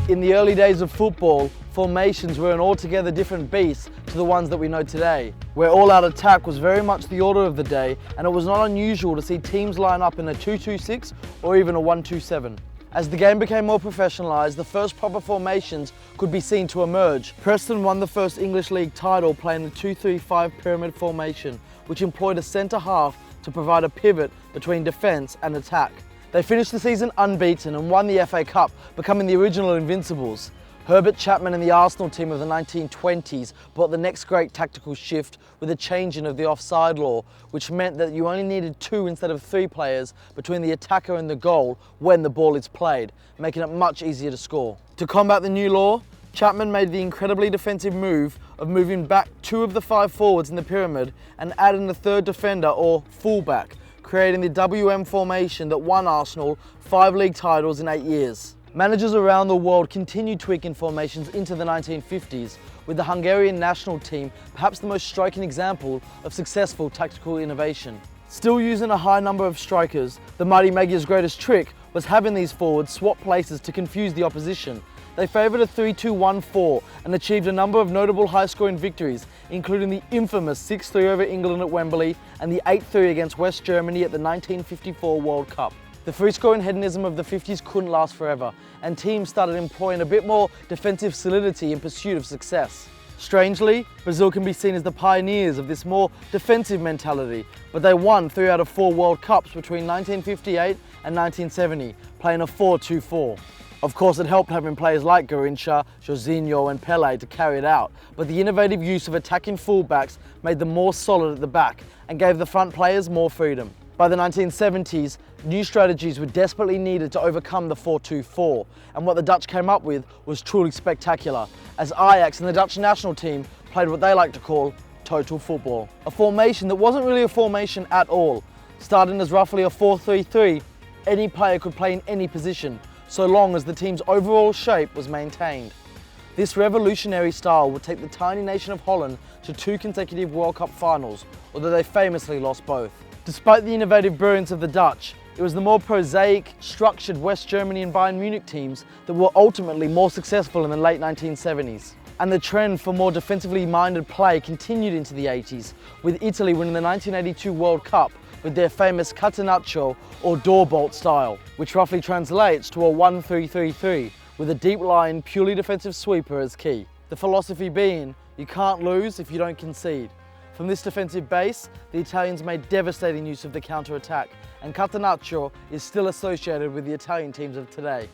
In the early days of football, formations were an altogether different beast to the ones that we know today, where all-out attack was very much the order of the day, and it was not unusual to see teams line up in a 2-2-6 or even a 1-2-7. As the game became more professionalised, the first proper formations could be seen to emerge. Preston won the first English League title playing the 2-3-5 pyramid formation, which employed a centre half to provide a pivot between defence and attack. They finished the season unbeaten and won the FA Cup, becoming the original Invincibles. Herbert Chapman and the Arsenal team of the 1920s brought the next great tactical shift with a change in of the offside law, which meant that you only needed 2 instead of 3 players between the attacker and the goal when the ball is played, making it much easier to score. To combat the new law, Chapman made the incredibly defensive move of moving back 2 of the 5 forwards in the pyramid and adding the 3rd defender or fullback, creating the WM formation that won Arsenal 5 league titles in 8 years. Managers around the world continued tweaking formations into the 1950s, with the Hungarian national team perhaps the most striking example of successful tactical innovation. Still using a high number of strikers, the mighty Magyar's greatest trick was having these forwards swap places to confuse the opposition. They favoured a 3-2-1-4 and achieved a number of notable high-scoring victories, including the infamous 6-3 over England at Wembley and the 8-3 against West Germany at the 1954 World Cup. The free-scoring hedonism of the 50s couldn't last forever, and teams started employing a bit more defensive solidity in pursuit of success. Strangely, Brazil can be seen as the pioneers of this more defensive mentality, but they won 3 out of 4 World Cups between 1958 and 1970, playing a 4-2-4. Of course, it helped having players like Garrincha, Jorginho and Pelé to carry it out, but the innovative use of attacking fullbacks made them more solid at the back and gave the front players more freedom. By the 1970s, new strategies were desperately needed to overcome the 4-2-4, and what the Dutch came up with was truly spectacular, as Ajax and the Dutch national team played what they like to call total football. A formation that wasn't really a formation at all. Starting as roughly a 4-3-3, any player could play in any position, so long as the team's overall shape was maintained. This revolutionary style would take the tiny nation of Holland to 2 consecutive World Cup finals, although they famously lost both. Despite the innovative brilliance of the Dutch, it was the more prosaic, structured West Germany and Bayern Munich teams that were ultimately more successful in the late 1970s. And the trend for more defensively minded play continued into the 80s, with Italy winning the 1982 World Cup with their famous catenaccio or door bolt style, which roughly translates to a 1-3-3-3 with a deep line purely defensive sweeper as key. The philosophy being, you can't lose if you don't concede. From this defensive base, the Italians made devastating use of the counter-attack, and catenaccio is still associated with the Italian teams of today.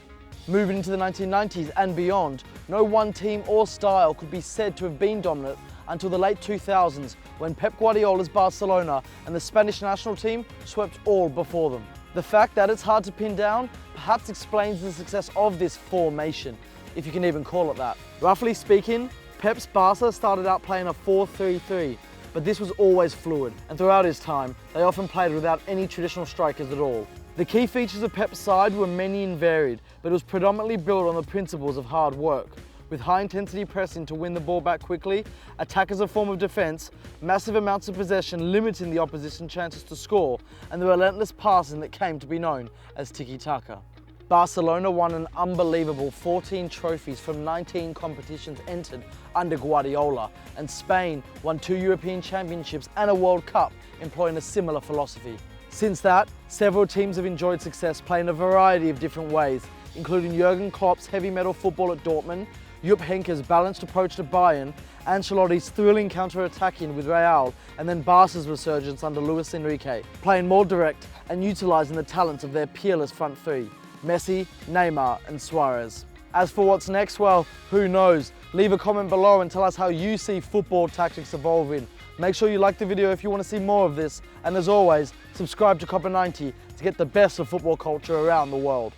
Moving into the 1990s and beyond, no one team or style could be said to have been dominant until the late 2000s, when Pep Guardiola's Barcelona and the Spanish national team swept all before them. The fact that it's hard to pin down perhaps explains the success of this formation, if you can even call it that. Roughly speaking, Pep's Barca started out playing a 4-3-3, but this was always fluid, and throughout his time, they often played without any traditional strikers at all. The key features of Pep's side were many and varied, but it was predominantly built on the principles of hard work, with high-intensity pressing to win the ball back quickly, attack as a form of defence, massive amounts of possession limiting the opposition chances to score, and the relentless passing that came to be known as tiki-taka. Barcelona won an unbelievable 14 trophies from 19 competitions entered under Guardiola, and Spain won 2 European Championships and a World Cup employing a similar philosophy. Since that, several teams have enjoyed success playing a variety of different ways, including Jurgen Klopp's heavy metal football at Dortmund, Jupp Heynckes' balanced approach to Bayern, Ancelotti's thrilling counter-attacking with Real, and then Barca's resurgence under Luis Enrique, playing more direct and utilising the talents of their peerless front three, Messi, Neymar and Suarez. As for what's next, well, who knows? Leave a comment below and tell us how you see football tactics evolving. Make sure you like the video if you want to see more of this, and as always, subscribe to Copper 90 to get the best of football culture around the world.